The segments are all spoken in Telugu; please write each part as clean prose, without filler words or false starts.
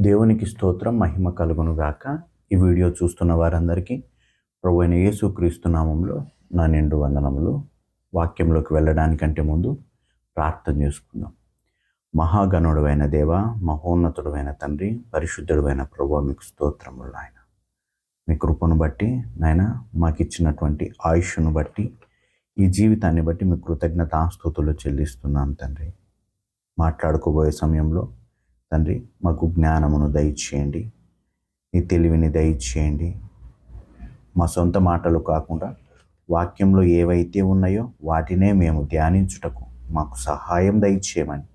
దేవునికి స్తోత్రం, మహిమ కలుగును గాక. ఈ వీడియో చూస్తున్న వారందరికీ ప్రభువైన యేసుక్రీస్తు నామములో నా నిండు వందనములు. వాక్యంలోకి వెళ్ళడానికంటే ముందు ప్రార్థన చేసుకుందాం. మహాగణుడైన దేవ, మహోన్నతుడైన తండ్రి, పరిశుద్ధుడైన ప్రభువా, మీకు స్తోత్రములు నాయన. మీ కృపను బట్టి నాయన, మాకు ఇచ్చినటువంటి ఆయుష్ను బట్టి, ఈ జీవితాన్ని బట్టి మీ కృతజ్ఞతాస్తుతులు చెల్లిస్తున్నాను తండ్రి. మాట్లాడుకోబోయే సమయంలో తండ్రి మాకు జ్ఞానమును దయచేయండి, నీ తెలివిని దయచేయండి. మా సొంత మాటలు కాకుండా వాక్యంలో ఏవైతే ఉన్నాయో వాటినే మేము ధ్యానించుటకు మాకు సహాయం దయచేయమని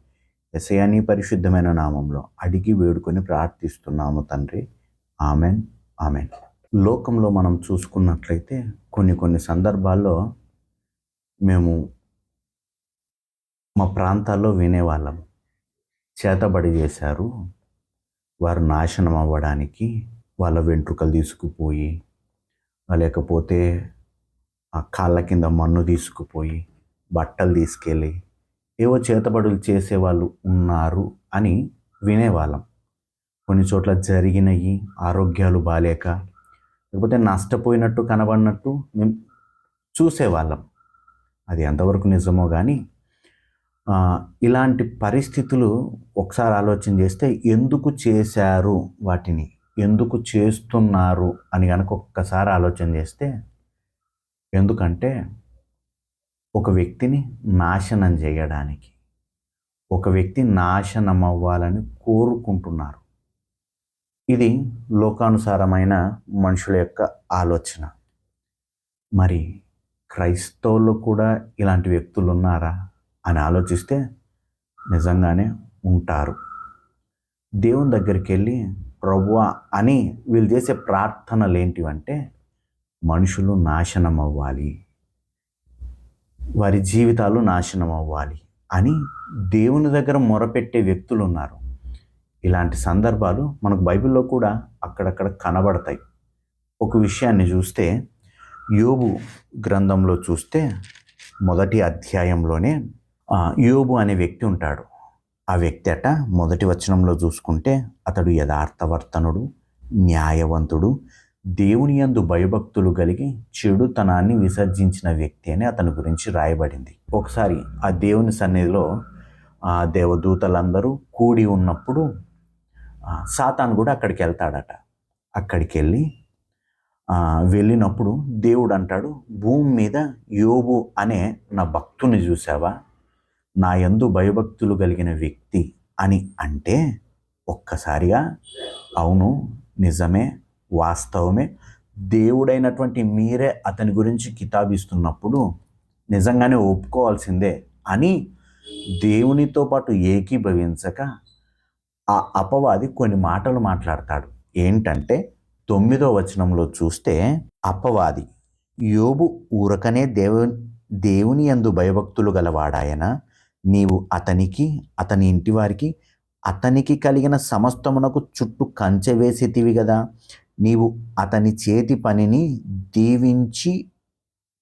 యేసయ్య నీ పరిశుద్ధమైన నామంలో అడిగి వేడుకొని ప్రార్థిస్తున్నాము తండ్రి. Amen, amen. లోకంలో మనం చూసుకున్నట్లయితే కొన్ని సందర్భాల్లో మేము మా ప్రాంతాల్లో వినేవాళ్ళము, చేతబడి చేశారు, వారు నాశనం అవ్వడానికి వాళ్ళ వెంట్రుకలు తీసుకుపోయి, లేకపోతే ఆ కాళ్ళ కింద మన్ను తీసుకుపోయి, బట్టలు తీసుకెళ్ళి ఏవో చేతబడులు చేసేవాళ్ళు ఉన్నారు అని వినేవాళ్ళం. కొన్ని చోట్ల జరిగినవి, ఆరోగ్యాలు బాలేక లేకపోతే నష్టపోయినట్టు కనబడినట్టు మేము చూసేవాళ్ళం. అది ఎంతవరకు నిజమో కానీ ఇలాంటి పరిస్థితులు ఒకసారి ఆలోచన చేస్తే ఎందుకు చేశారు, వాటిని ఎందుకు చేస్తున్నారు అని కనుక ఒక్కసారి ఆలోచన చేస్తే, ఎందుకంటే ఒక వ్యక్తిని నాశనం చేయడానికి, ఒక వ్యక్తి నాశనం అవ్వాలని కోరుకుంటున్నారు. ఇది లోకానుసారమైన మనుషుల యొక్క ఆలోచన. మరి క్రైస్తవులు కూడా ఇలాంటి వ్యక్తులు ఉన్నారా అని ఆలోచిస్తే నిజంగానే ఉంటారు. దేవుని దగ్గరికి వెళ్ళి ప్రభువా అని వీళ్ళు చేసే ప్రార్థనలు ఏంటివంటే, మనుషులు నాశనం అవ్వాలి, వారి జీవితాలు నాశనం అవ్వాలి అని దేవుని దగ్గర మొరపెట్టే వ్యక్తులు ఉన్నారు. ఇలాంటి సందర్భాలు మనకు బైబిల్లో కూడా అక్కడక్కడ కనబడతాయి. ఒక విషయాన్ని చూస్తే యోబు గ్రంథంలో చూస్తే మొదటి అధ్యాయంలోనే యోబు అనే వ్యక్తి ఉంటాడు. ఆ వ్యక్తి మొదటి వచనంలో చూసుకుంటే అతడు యథార్థవర్తనుడు, న్యాయవంతుడు, దేవుని యందు భయభక్తులు కలిగి చెడుతనాన్ని విసర్జించిన వ్యక్తి అని అతని గురించి రాయబడింది. ఒకసారి ఆ దేవుని సన్నిధిలో దేవదూతలందరూ కూడి ఉన్నప్పుడు సాతాను కూడా అక్కడికి వెళ్తాడట. అక్కడికి వెళ్ళినప్పుడు దేవుడు అంటాడు, భూమి మీద యోబు అనే నా భక్తుని చూసావా, నా యందు భయభక్తులు కలిగిన వ్యక్తి అని అంటే ఒక్కసారిగా అవును, నిజమే, వాస్తవమే, దేవుడైనటువంటి మీరే అతని గురించి కితాబిస్తున్నప్పుడు నిజంగానే ఒప్పుకోవాల్సిందే అని దేవునితో పాటు ఏకీభవించక ఆ అపవాది కొన్ని మాటలు మాట్లాడతాడు. ఏంటంటే 9వ వచనంలో చూస్తే, అపవాది యోబు ఊరకనే దేవుని యందు భయభక్తులు గలవాడాయన, నీవు అతనికి, అతని ఇంటి వారికి, అతనికి కలిగిన సమస్తమునకు చుట్టూ కంచె వేసితివి కదా, నీవు అతని చేతి పనిని దీవించి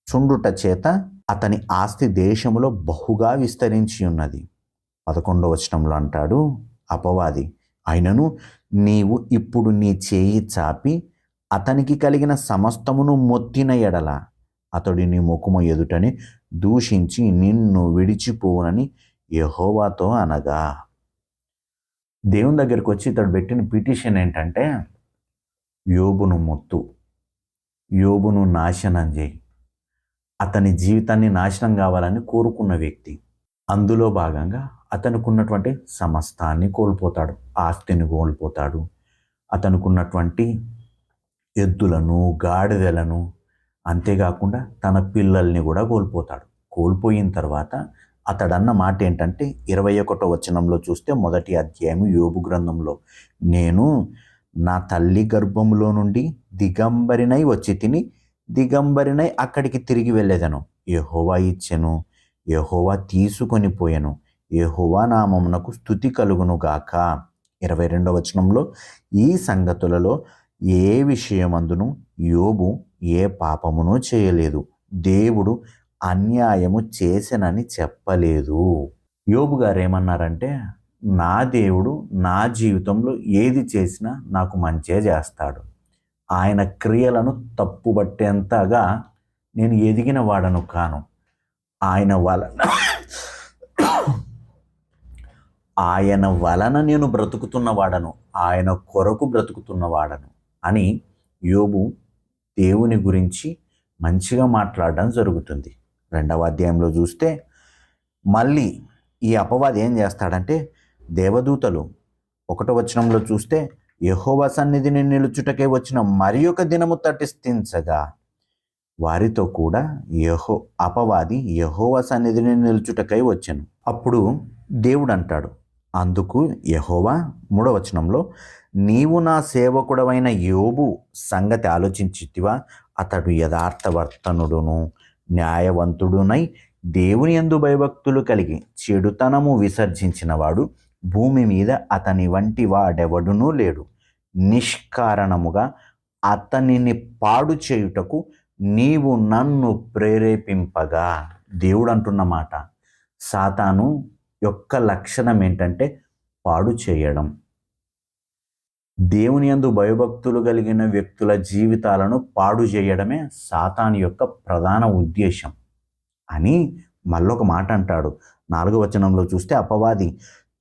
చుండుట చేత అతని ఆస్తి దేశములో బహుగా విస్తరించి ఉన్నది. 11వ వచనంలో అంటాడు అపవాది, అయినను నీవు ఇప్పుడు నీ చేయి చాపి అతనికి కలిగిన సమస్తమును మొత్తిన ఎడల అతడు నీ ముఖము ఎదుటని దూషించి నిన్ను విడిచిపోవునని యెహోవాతో అనగా. దేవుని దగ్గరికి వచ్చి ఇతడు పెట్టిన పిటిషన్ ఏంటంటే, యోబును మొత్తు, యోబును నాశనం చేయి. అతని జీవితాన్ని నాశనం కావాలని కోరుకున్న వ్యక్తి. అందులో భాగంగా అతనికి ఉన్నటువంటి సమస్తాన్ని కోల్పోతాడు, ఆస్తిని కోల్పోతాడు, అతనుకున్నటువంటి ఎద్దులను, గాడిదలను, అంతేకాకుండా తన పిల్లల్ని కూడా కోల్పోతాడు. కోల్పోయిన తర్వాత అతడన్న మాట ఏంటంటే 21వ వచనంలో చూస్తే మొదటి అధ్యాయం యోబు గ్రంథంలో, నేను నా తల్లి గర్భంలో నుండి దిగంబరినై వచ్చి తిని దిగంబరినై అక్కడికి తిరిగి వెళ్ళేదను. యెహోవా ఇచ్చెను, యెహోవా తీసుకొని పోయెను, యెహోవా నామమునకు స్తుతి కలుగును గాక. 22వ వచనంలో, ఈ సంగతులలో ఏ విషయమందును యోబు ఏ పాపమును చేయలేదు, దేవుడు అన్యాయము చేసెనని చెప్పలేదు. యోబు గారు ఏమన్నారంటే, నా దేవుడు నా జీవితంలో ఏది చేసినా నాకు మంచే చేస్తాడు. ఆయన క్రియలను తప్పుబట్టేంతగా నేను ఎదిగిన వాడను కాను. ఆయన వలన నేను బ్రతుకుతున్నవాడను, ఆయన కొరకు బ్రతుకుతున్నవాడను అని యోబు దేవుని గురించి మంచిగా మాట్లాడడం జరుగుతుంది. 2వ అధ్యాయంలో చూస్తే మళ్ళీ ఈ అపవాది ఏం చేస్తాడంటే, దేవదూతలు 1వ వచనంలో చూస్తే యెహోవా సన్నిధిని నిలుచుటకై వచ్చిన మరి ఒక దినము తటిస్థించగా వారితో కూడా అపవాది యెహోవా సన్నిధిని నిలుచుటకై వచ్చెను. అప్పుడు దేవుడు అంటాడు, అందుకు యెహోవా 3వ వచనంలో, నీవు నా సేవకుడవైన యోబు సంగతి ఆలోచించితివా? అతడు యథార్థవర్తనుడును న్యాయవంతుడునై దేవుని యందు భయభక్తులు కలిగి చెడుతనము విసర్జించినవాడు భూమి మీద అతని వంటి వాడెవడునూ లేడు. నిష్కారణముగా అతనిని పాడు చేయుటకు నీవు నన్ను ప్రేరేపింపగా. దేవుడు అంటున్న మాట, సాతాను యొక్క లక్షణం ఏంటంటే పాడు చేయడం. దేవుని యందు భయభక్తులు కలిగిన వ్యక్తుల జీవితాలను పాడు చేయడమే సాతాను యొక్క ప్రధాన ఉద్దేశం అని మళ్ళొక మాట అంటాడు. 4వ వచనంలో చూస్తే అపవాది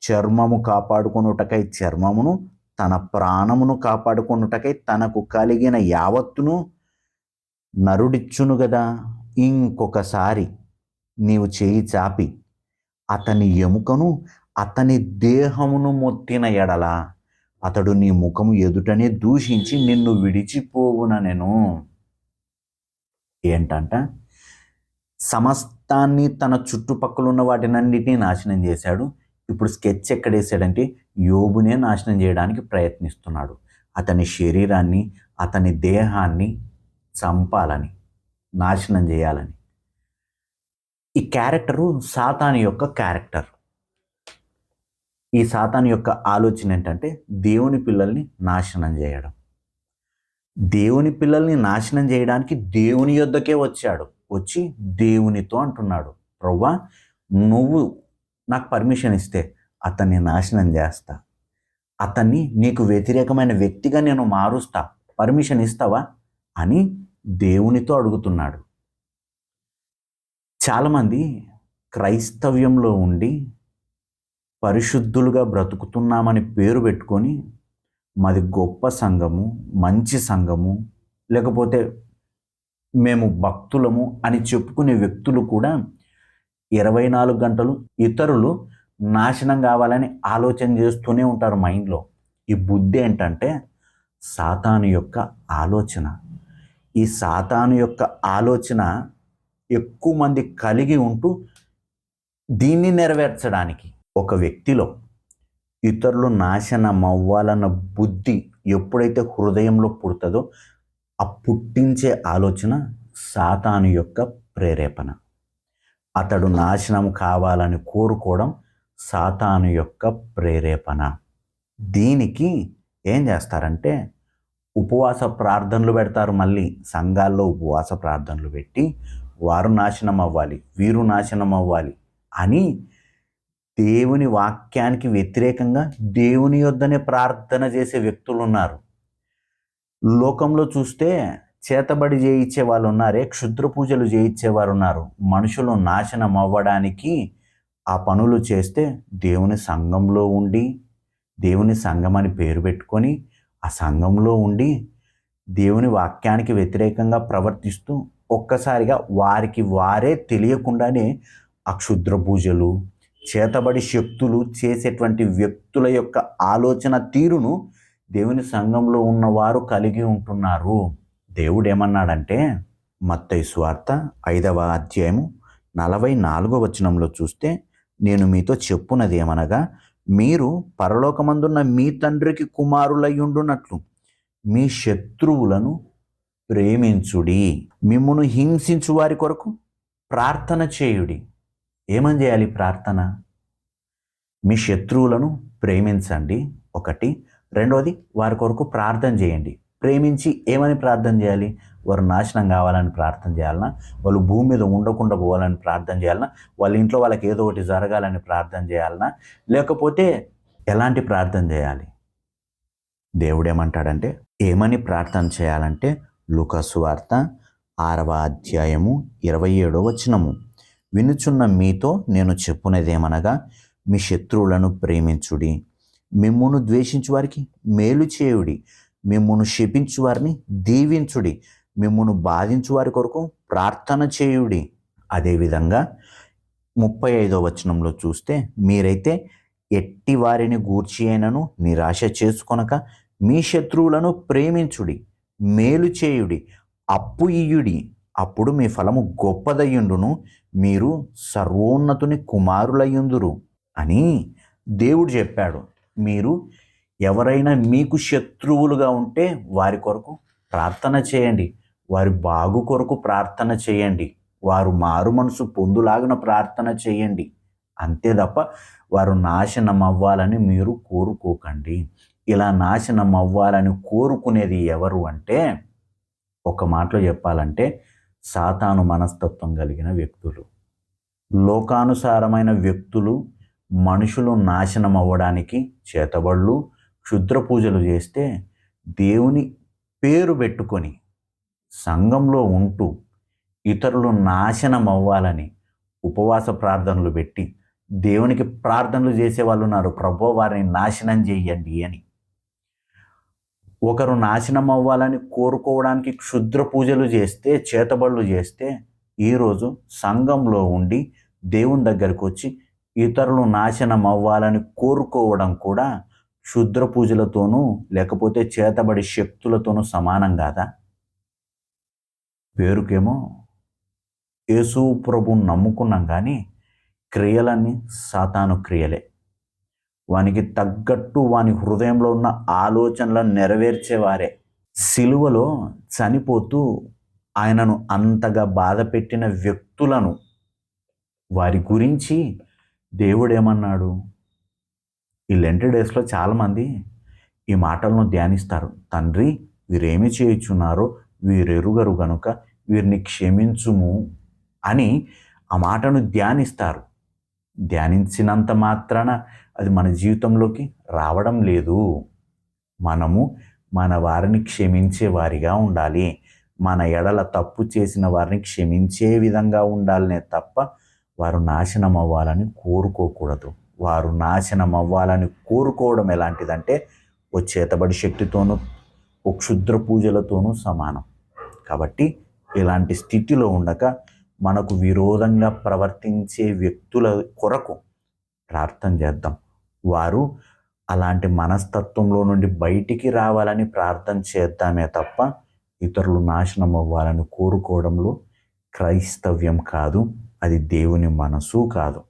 చర్మము కాపాడుకొనుటకై చర్మమును, తన ప్రాణమును కాపాడుకొనుటకై తనకు కలిగిన యావత్తును నరుడిచ్చును గదా. ఇంకొకసారి నీవు చేయి చాపి అతని ఎముకను అతని దేహమును మొత్తిన ఎడల అతడు నీ ముఖము ఎదుటనే దూషించి నిన్ను విడిచిపోవుననెను. ఏంటంట, సమస్తాన్ని తన చుట్టుపక్కల ఉన్న వాటినన్నిటినీ నాశనం చేశాడు. ఇప్పుడు స్కెచ్ ఎక్కడేసాడంటే యోబునే నాశనం చేయడానికి ప్రయత్నిస్తున్నాడు. అతని శరీరాన్ని, అతని దేహాన్ని చంపాలని, నాశనం చేయాలని. ఈ క్యారెక్టరు సాతాను యొక్క క్యారెక్టర్. ఈ సాతాను యొక్క ఆలోచన ఏంటంటే దేవుని పిల్లల్ని నాశనం చేయడం. దేవుని పిల్లల్ని నాశనం చేయడానికి దేవుని యొద్దకే వచ్చాడు. వచ్చి దేవునితో అంటున్నాడు, ప్రభువా నువ్వు నాకు పర్మిషన్ ఇస్తే అతన్ని నాశనం చేస్తా, అతన్ని నీకు వ్యతిరేకమైన వ్యక్తిగా నేను మారుస్తా, పర్మిషన్ ఇస్తావా అని దేవునితో అడుగుతున్నాడు. చాలామంది క్రైస్తవ్యంలో ఉండి పరిశుద్ధులుగా బ్రతుకుతున్నామని పేరు పెట్టుకొని మాది గొప్ప సంఘము, మంచి సంఘము, లేకపోతే మేము భక్తులము అని చెప్పుకునే వ్యక్తులు కూడా 24 గంటలు ఇతరులు నాశనం కావాలని ఆలోచన చేస్తూనే ఉంటారు మైండ్లో. ఈ బుద్ధి ఏంటంటే సాతాను యొక్క ఆలోచన. ఈ సాతాను యొక్క ఆలోచన ఎక్కువ మంది కలిగి ఉంటూ దీన్ని నెరవేర్చడానికి, ఒక వ్యక్తిలో ఇతరులు నాశనం అవ్వాలన్న బుద్ధి ఎప్పుడైతే హృదయంలో పుడుతుందో ఆ పుట్టించే ఆలోచన సాతాను యొక్క ప్రేరేపణ. అతడు నాశనం కావాలని కోరుకోవడం సాతాను యొక్క ప్రేరేపణ. దీనికి ఏం చేస్తారంటే ఉపవాస ప్రార్థనలు పెడతారు. మళ్ళీ సంఘాల్లో ఉపవాస ప్రార్థనలు పెట్టి వారు నాశనం అవ్వాలి, వీరు నాశనం అవ్వాలి అని దేవుని వాక్యానికి వ్యతిరేకంగా దేవుని యొద్దనే ప్రార్థన చేసే వ్యక్తులు ఉన్నారు. లోకంలో చూస్తే చేతబడి చేయించే వాళ్ళు ఉన్నారే, క్షుద్ర పూజలు చేయించేవారు ఉన్నారు. మనుషులు నాశనం అవ్వడానికి ఆ పనులు చేస్తే దేవుని సంఘంలో ఉండి, దేవుని సంఘం అని పేరు పెట్టుకొని ఆ సంఘంలో ఉండి దేవుని వాక్యానికి వ్యతిరేకంగా ప్రవర్తిస్తూ ఒక్కసారిగా వారికి వారే తెలియకుండానే ఆ క్షుద్ర పూజలు, చేతబడి శక్తులు చేసేటువంటి వ్యక్తుల యొక్క ఆలోచన తీరును దేవుని సంఘంలో ఉన్నవారు కలిగి ఉంటున్నారు. దేవుడు ఏమన్నాడంటే మత్తయి సువార్త 5వ అధ్యాయము 44వ వచనంలో చూస్తే, నేను మీతో చెప్పున్నది ఏమనగా, మీరు పరలోకమందున్న మీ తండ్రికి కుమారులయ్యుండునట్లు మీ శత్రువులను ప్రేమించుడి, మిమ్మును హింసించు వారి కొరకు ప్రార్థన చేయుడి. ఏమని చేయాలి ప్రార్థన? మీ శత్రువులను ప్రేమించండి ఒకటి. రెండోది వారి కొరకు ప్రార్థన చేయండి. ప్రేమించి ఏమని ప్రార్థన చేయాలి? వారు నాశనం కావాలని ప్రార్థన చేయాలన్నా, వాళ్ళు భూమి మీద ఉండకుండా పోవాలని ప్రార్థన చేయాలన్నా, వాళ్ళ ఇంట్లో వాళ్ళకి ఏదో ఒకటి జరగాలని ప్రార్థన చేయాలన్నా, లేకపోతే ఎలాంటి ప్రార్థన చేయాలి? దేవుడు ఏమంటాడంటే, ఏమని ప్రార్థన చేయాలంటే లూకా సువార్త 6వ అధ్యాయము 27వ వచనము, వినుచున్న మీతో నేను చెప్పునేదేమనగా, మీ శత్రువులను ప్రేమించుడి, మిమ్మును ద్వేషించు వారికి మేలు చేయుడి, మిమ్మును శపించు వారిని దీవించుడి, మిమ్మును బాధించు వారి కొరకు ప్రార్థన చేయుడి. అదేవిధంగా 35వ వచనంలో చూస్తే, మీరైతే ఎట్టి వారిని గూర్చి అయినను నిరాశ చేసుకొనక మీ శత్రువులను ప్రేమించుడి, మేలు చేయుడి, అప్పు ఇయ్యుడి, అప్పుడు మీ ఫలము గొప్పదయ్యుండును, మీరు సర్వోన్నతుని కుమారులయ్యుందురు అని దేవుడు చెప్పాడు. మీరు ఎవరైనా మీకు శత్రువులుగా ఉంటే వారి కొరకు ప్రార్థన చేయండి, వారి బాగు కొరకు ప్రార్థన చేయండి, వారు మారు మనసు పొందులాగిన ప్రార్థన చేయండి. అంతే తప్ప వారు నాశనం అవ్వాలని మీరు కోరుకోకండి. ఇలా నాశనం అవ్వాలని కోరుకునేది ఎవరు అంటే, ఒక మాటలో చెప్పాలంటే సాతాను మనస్తత్వం కలిగిన వ్యక్తులు, లోకానుసారమైన వ్యక్తులు. మనుషులు నాశనం అవ్వడానికి చేతబళ్ళు, క్షుద్ర పూజలు చేస్తే దేవుని పేరు పెట్టుకొని సంఘంలో ఉంటూ ఇతరులు నాశనం అవ్వాలని ఉపవాస ప్రార్థనలు పెట్టి దేవునికి ప్రార్థనలు చేసే వాళ్ళు ఉన్నారు, ప్రభువా వారిని నాశనం చేయండి అని. ఒకరు నాశనం అవ్వాలని కోరుకోవడానికి క్షుద్ర పూజలు చేస్తే, చేతబళ్ళు చేస్తే, ఈరోజు సంఘంలో ఉండి దేవుని దగ్గరికి వచ్చి ఇతరులు నాశనం అవ్వాలని కోరుకోవడం కూడా క్షుద్ర పూజలతోనూ లేకపోతే చేతబడి శక్తులతోనూ సమానం కాదా? పేరుకేమో యేసు ప్రభువుని నమ్ముకున్నాం, కానీ క్రియలన్నీ సాతాను క్రియలే. వానికి తగ్గట్టు వాని హృదయంలో ఉన్న ఆలోచనలను నెరవేర్చేవారే. సిలువలో చనిపోతూ ఆయనను అంతగా బాధ పెట్టిన వ్యక్తులను, వారి గురించి దేవుడు ఏమన్నాడు? ఈ లెంట్ డేస్లో చాలామంది ఈ మాటలను ధ్యానిస్తారు. తండ్రి, వీరేమి చేయుచున్నారో వీరెరుగరు గనుక వీరిని క్షమించుము అని ఆ మాటను ధ్యానిస్తారు. ధ్యానించినంత మాత్రాన అది మన జీవితంలోకి రావడం లేదు. మనము మన వారిని క్షమించే వారిగా ఉండాలి. మన ఎడల తప్పు చేసిన వారిని క్షమించే విధంగా ఉండాలనే తప్ప వారు నాశనం అవ్వాలని కోరుకోకూడదు. వారు నాశనం అవ్వాలని కోరుకోవడం ఎలాంటిదంటే ఓ చేతబడి శక్తితోనూ ఓ క్షుద్ర పూజలతోనూ సమానం. కాబట్టి ఇలాంటి స్థితిలో ఉండక మనకు విరోధంగా ప్రవర్తించే వ్యక్తుల కొరకు ప్రార్థన చేద్దాం. వారు అలాంటి మనస్తత్వంలో నుండి బయటికి రావాలని ప్రార్థన చేద్దామే తప్ప ఇతరులు నాశనం అవ్వాలని కోరుకోవడంలో క్రైస్తవ్యం కాదు, అది దేవుని మనసు కాదు.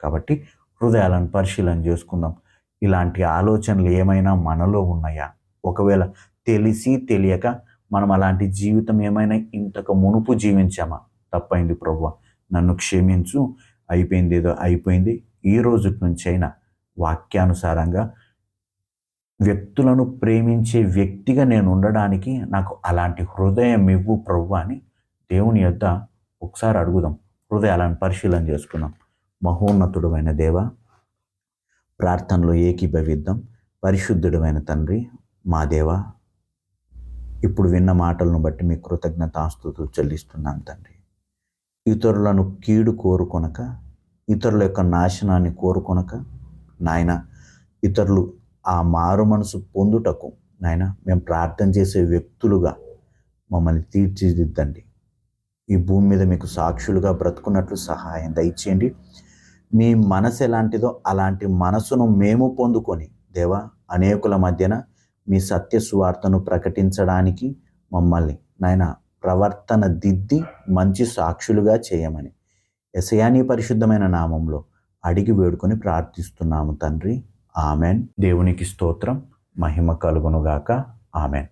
కాబట్టి హృదయాలను పరిశీలన చేసుకుందాం. ఇలాంటి ఆలోచనలు ఏమైనా మనలో ఉన్నాయా? ఒకవేళ తెలిసి తెలియక మనం అలాంటి జీవితం ఏమైనా ఇంతకు మునుపు జీవించామా? తప్పైంది ప్రభువా, నన్ను క్షమించు, అయిపోయింది ఏదో అయిపోయింది, ఈ రోజు నుంచి అయినా వాక్యానుసారంగా వ్యక్తులను ప్రేమించే వ్యక్తిగా నేను ఉండడానికి నాకు అలాంటి హృదయం ఇవ్వు ప్రభువా అని దేవుని యొద్ద ఒకసారి అడుగుదాం. హృదయాలను పరిశీలన చేసుకుందాం. మహోన్నతుడమైన దేవ, ప్రార్థనలో ఏకీభవిద్దాం. పరిశుద్ధుడమైన తండ్రి, మా దేవ, ఇప్పుడు విన్న మాటలను బట్టి మీ కృతజ్ఞతాస్తుతులు చెల్లిస్తున్నాను తండ్రి. ఇతరులను కీడు కోరుకొనక, ఇతరుల యొక్క నాశనాన్ని కోరుకొనక నాయన, ఇతరులు ఆ మారు మనసు పొందుటకు నాయన మేము ప్రార్థన చేసే వ్యక్తులుగా మమ్మల్ని తీర్చిదిద్దండి. ఈ భూమి మీద మీకు సాక్షులుగా బ్రతుకున్నట్లు సహాయం దయచేయండి. మీ మనసు ఎలాంటిదో అలాంటి మనసును మేము పొందుకొని దేవా, అనేకుల మధ్యన మీ సత్య సువార్తను ప్రకటించడానికి మమ్మల్ని నాయన ప్రవర్తన దిద్ది మంచి సాక్షులుగా చేయమని యేసయ్యా నీ పరిశుద్ధమైన నామంలో అడిగి వేడుకొని ప్రార్థిస్తున్నాము తండ్రి. ఆమెన్. దేవునికి స్తోత్రం. మహిమ కలుగునుగాక. ఆమెన్.